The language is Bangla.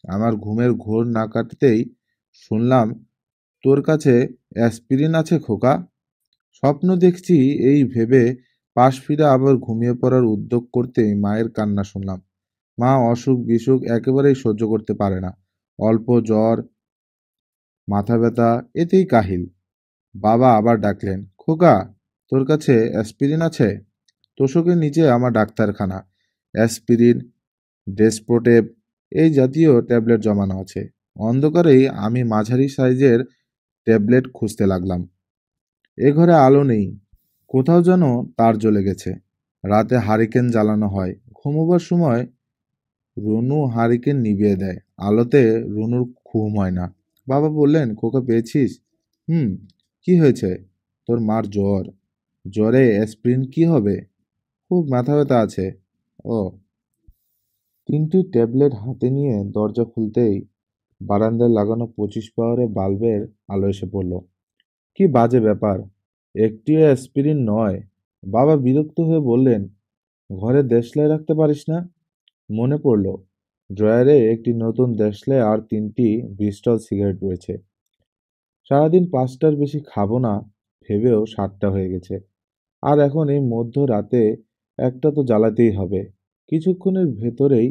আমার ঘুমের ঘোর না কাটতেই শুনলাম, তোর কাছে অ্যাসপিরিন আছে খোকা? স্বপ্ন দেখছি এই ভেবে পাশ ফিরে আবার ঘুমিয়ে পড়ার উদ্যোগ করতেই মায়ের কান্না শুনলাম। মা অসুখ বিসুখ একেবারেই সহ্য করতে পারে না। অল্প জ্বর, মাথা ব্যথা এতেই কাহিল। বাবা আবার ডাকলেন, খোকা, তোর কাছে অ্যাসপিরিন আছে? তোশকের নিচে আমার ডাক্তারখানা। অ্যাসপিরিন, ডেসপ্রোটেব এই জাতীয় ট্যাবলেট জমানো আছে। অন্ধকারেই আমি মাঝারি সাইজের ট্যাবলেট খুঁজতে লাগলাম। এ ঘরে আলো নেই, কোথাও যেন তার জ্বলে গেছে। রাতে হারিকেন জ্বালানো হয়, ঘুমোবার সময় রুনু হারিকেন নিভিয়ে দেয়। আলোতে রুনুর ঘুম হয় না। বাবা বললেন, খোকা পেয়েছিস? হুম। কি হয়েছে? তোর মার জ্বর। জ্বরে অ্যাসপিরিন কি হবে? খুব মাথা ব্যথা আছে। ও। তিনটি ট্যাবলেট হাতে নিয়ে দরজা খুলতেই বারান্দায় লাগানো 25 পাওয়ারের বাল্বের আলো এসে পড়ল। কি বাজে ব্যাপার! একটিও অ্যাসপিরিন নয়। বাবা বিরক্ত হয়ে বললেন, ঘরে দেশলাই রাখতে পারিস না? মনে পড়ল, ড্রয়ারে একটি নতুন দেশলাই আর 3টি ব্রিস্টল সিগারেট রয়েছে। সারাদিন 5টার বেশি খাবো না ভেবেও 7টা হয়ে গেছে। আর এখন এই মধ্য রাতে একটা তো জ্বালাতেই হবে। কিছুক্ষণের ভেতরেই